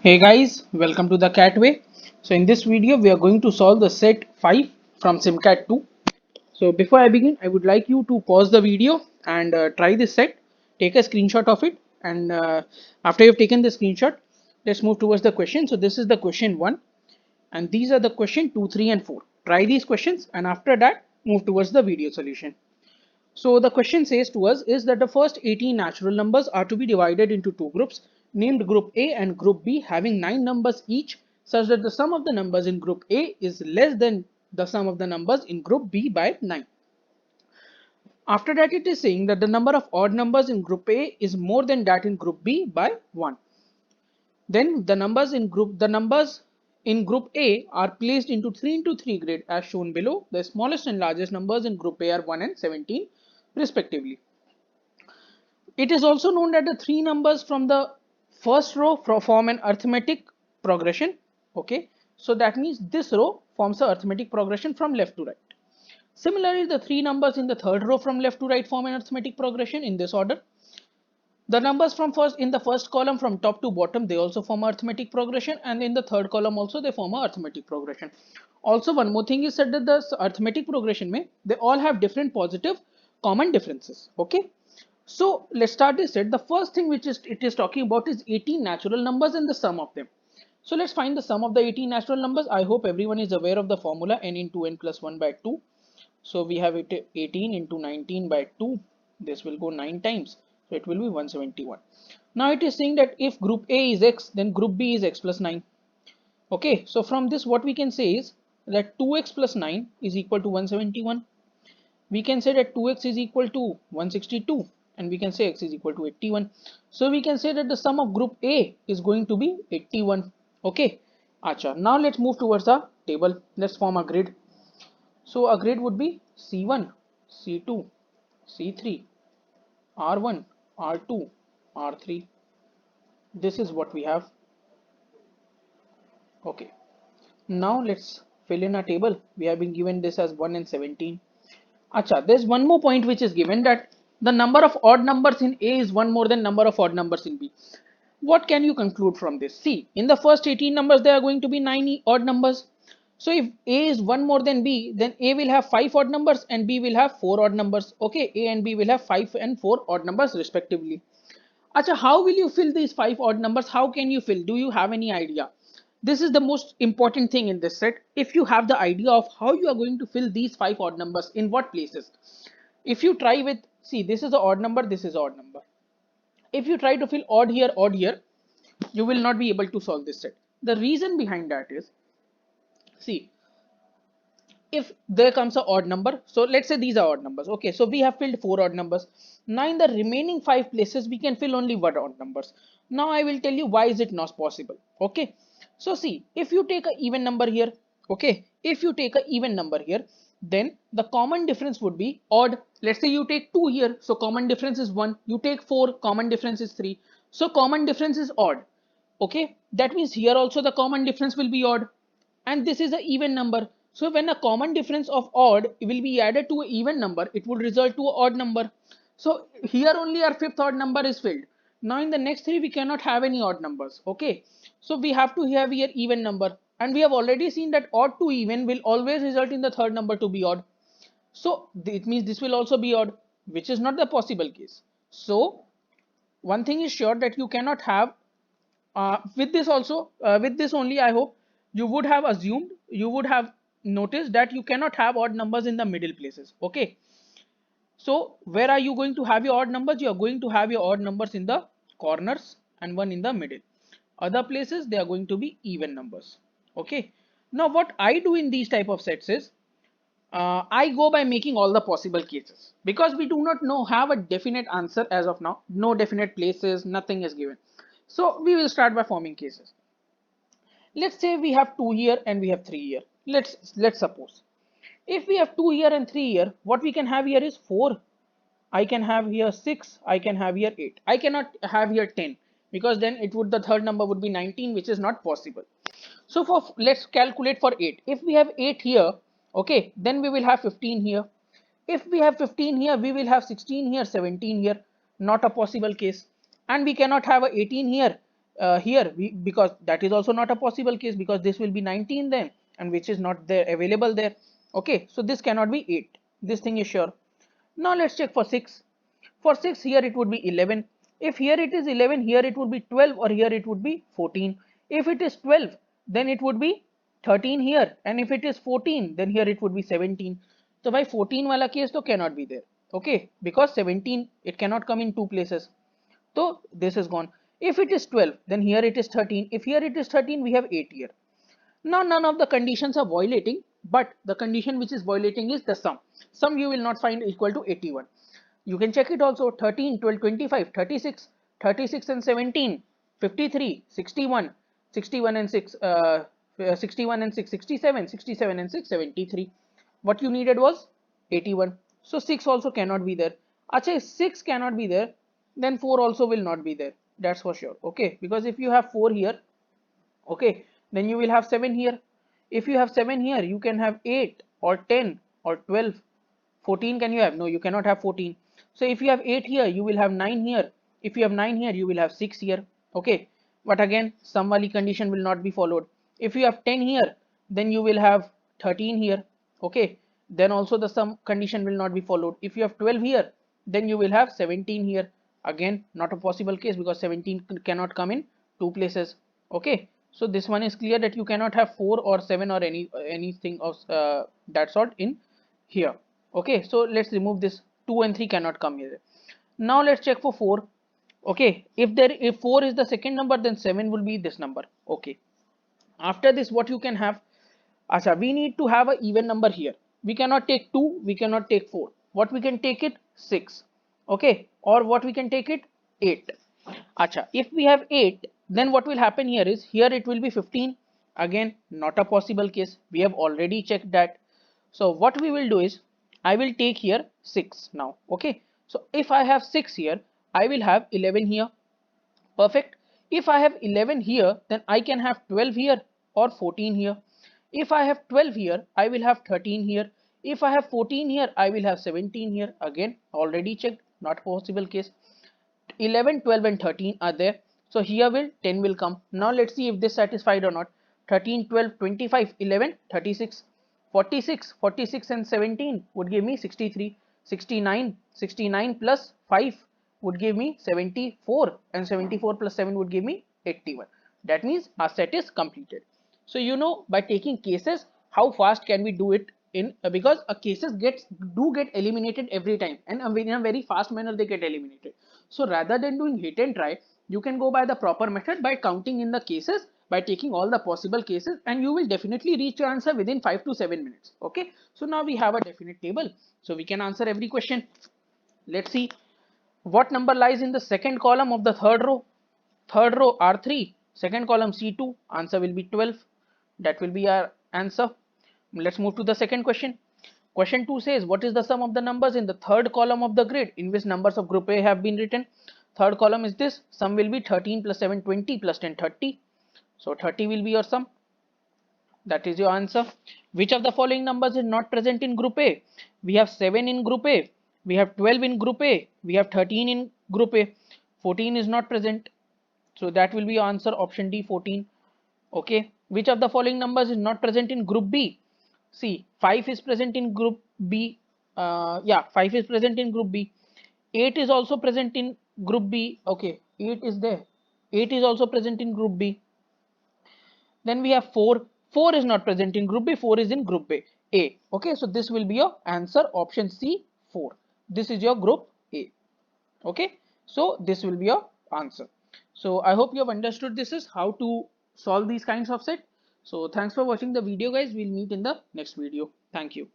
Hey guys, welcome to the Catway. So in this video, we are going to solve the set 5 from SimCat 2. So before I begin, I would like you to pause the video and try this set. Take a screenshot of it, and after you've taken the screenshot, let's move towards the question. So this is the question 1, and these are the question 2, 3 and 4. Try these questions, and after that, move towards the video solution. So the question says to us is that the first 18 natural numbers are to be divided into two groups named group A and group B having 9 numbers each, such that the sum of the numbers in group A is less than the sum of the numbers in group B by 9. After that, it is saying that the number of odd numbers in group A is more than that in group B by 1. Then the numbers in group A are placed into 3 into 3 grid as shown below. The smallest and largest numbers in group A are 1 and 17 respectively. It is also known that the three numbers from the first row form an arithmetic progression. Okay, so that means this row forms the arithmetic progression from left to right. Similarly, the three numbers in the third row from left to right form an arithmetic progression in this order. The numbers from first in the first column from top to bottom, they also form arithmetic progression, and in the third column also they form a arithmetic progression. Also, one more thing is said that the arithmetic progression may they all have different positive common differences. Okay, so let's start this set. The first thing which is it is talking about is 18 natural numbers and the sum of them. So let's find the sum of the 18 natural numbers. I hope everyone is aware of the formula n into n plus 1 by 2. So we have it 18 into 19 by 2. This will go 9 times. So it will be 171. Now it is saying that if group A is x, then group B is x plus 9. Okay, so from this what we can say is that 2x plus 9 is equal to 171. We can say that 2x is equal to 162, and we can say x is equal to 81. So we can say that the sum of group A is going to be 81. Okay, acha. Now let's move towards the table. Let's form a grid. So a grid would be C1, C2, C3, R1, R2, R3. This is what we have. Okay. Now let's fill in a table. We have been given this as 1 and 17. Acha, there's one more point which is given that the number of odd numbers in A is one more than number of odd numbers in B. What can you conclude from this? See, in the first 18 numbers, there are going to be 9 odd numbers. So if A is one more than B, then A will have 5 odd numbers and B will have 4 odd numbers. Okay, A and B will have 5 and 4 odd numbers respectively. Acha, how will you fill these 5 odd numbers? How can you fill? Do you have any idea? This is the most important thing in this set. If you have the idea of how you are going to fill these 5 odd numbers, in what places? If you try with, see, this is the odd number, this is odd number. If you try to fill odd here, you will not be able to solve this set. The reason behind that is, see, if there comes a odd number, so let's say these are odd numbers. Okay, so we have filled 4 odd numbers. Now in the remaining 5 places we can fill only 1 odd numbers. Now I will tell you why is it not possible. Okay, so see, if you take a even number here, okay, if you take a even number here, then the common difference would be odd. Let's say you take 2 here, so common difference is 1. You take 4, common difference is 3, so common difference is odd. Okay, that means here also the common difference will be odd, and this is an even number. So when a common difference of odd will be added to an even number, it will result to an odd number. So here only our fifth odd number is filled. Now in the next three we cannot have any odd numbers. Okay, so we have to have here even number, and we have already seen that odd to even will always result in the third number to be odd. So it means this will also be odd, which is not the possible case. So one thing is sure that you cannot have with this also, with this only, I hope you would have assumed, you would have noticed that you cannot have odd numbers in the middle places. Okay, so where are you going to have your odd numbers? You are going to have your odd numbers in the corners and one in the middle. Other places they are going to be even numbers. Okay, now what I do in these type of sets is I go by making all the possible cases, because we do not know have a definite answer as of now. No definite places, nothing is given. So we will start by forming cases. Let's say we have 2 here and we have 3 here. Let's suppose if we have 2 here and 3 here, what we can have here is 4. I can have here 6, I can have here 8. I cannot have here 10, because then it would, the third number would be 19, which is not possible. So for, let's calculate for 8. If we have 8 here, okay, then we will have 15 here. If we have 15 here, we will have 16 here, 17 here. Not a possible case. And we cannot have a 18 here, here because that is also not a possible case, because this will be 19 then, and which is not there available there. Okay, so this cannot be 8. This thing is sure. Now let's check for 6. For 6 here it would be 11. If here it is 11, here it would be 12, or here it would be 14. If it is 12, then it would be 13 here, and if it is 14, then here it would be 17. So by 14 wala case to cannot be there. Okay, because 17 it cannot come in two places. So this is gone. If it is 12, then here it is 13. If here it is 13, we have 8 here. Now none of the conditions are violating, but the condition which is violating is the sum. Sum you will not find equal to 81. You can check it also. 13, 12, 25, 36, 36 and 17, 53, 61, 61 and 6, 61 and 6, 67, 67 and 6, 73. What you needed was 81. So 6 also cannot be there. Acha, 6 cannot be there, then 4 also will not be there. That's for sure. Okay, because if you have 4 here, okay, then you will have 7 here. If you have 7 here, you can have 8 or 10 or 12. 14 can you have? No, you cannot have 14. So if you have 8 here, you will have 9 here. If you have 9 here, you will have 6 here. Okay, but again, sum wali condition will not be followed. If you have 10 here, then you will have 13 here. Okay, then also the sum condition will not be followed. If you have 12 here, then you will have 17 here. Again, not a possible case, because 17 cannot come in two places. Okay, so this one is clear that you cannot have 4 or 7 or anything of that sort in here. Okay, so let's remove this. 2 and 3 cannot come here. Now let's check for 4. Okay, if 4 is the second number, then 7 will be this number. Okay, after this what you can have, Acha, we need to have an even number here. We cannot take 2, we cannot take 4. What we can take it? 6. Okay, or what we can take it? 8. Acha, if we have 8, then what will happen here is, here it will be 15. Again, not a possible case. We have already checked that. So what we will do is, I will take here 6 now. Okay, so if I have 6 here, I will have 11 here. Perfect. If I have 11 here, then I can have 12 here or 14 here. If I have 12 here, I will have 13 here. If I have 14 here, I will have 17 here. Again, already checked, not possible case. 11, 12 and 13 are there. So here will 10 will come. Now let's see if this satisfied or not. 13, 12, 25, 11, 36, 46, 46 and 17 would give me 63, 69, 69 plus 5 would give me 74, and 74 plus 7 would give me 81. That means our set is completed. So you know, by taking cases, how fast can we do it in, because cases get eliminated every time, and in a very fast manner they get eliminated. So rather than doing hit and try, you can go by the proper method by counting in the cases, by taking all the possible cases, and you will definitely reach your answer within 5 to 7 minutes. Okay, so now we have a definite table, so we can answer every question. Let's see what number lies in the second column of the third row. Third row R3, second column C2, answer will be 12. That will be our answer. Let's move to the second question. Question 2 says, what is the sum of the numbers in the third column of the grid in which numbers of group A have been written? Third column is this. Sum will be 13 plus 7, 20 plus 10, 30. So 30 will be your sum. That is your answer. Which of the following numbers is not present in group A? We have 7 in group A. We have 12 in group A. We have 13 in group A. 14 is not present. So that will be your answer, option D, 14. Okay. Which of the following numbers is not present in group B? See, 5 is present in group B. 5 is present in group B. 8 is also present in group B. Okay, 8 is there. 8 is also present in group B. Then we have 4. 4 is not present in group B. 4 is in group A. Okay, so this will be your answer, option C, 4. This is your group A. Okay, so this will be your answer. So I hope you have understood this is how to solve these kinds of set. So thanks for watching the video, guys. We'll meet in the next video. Thank you.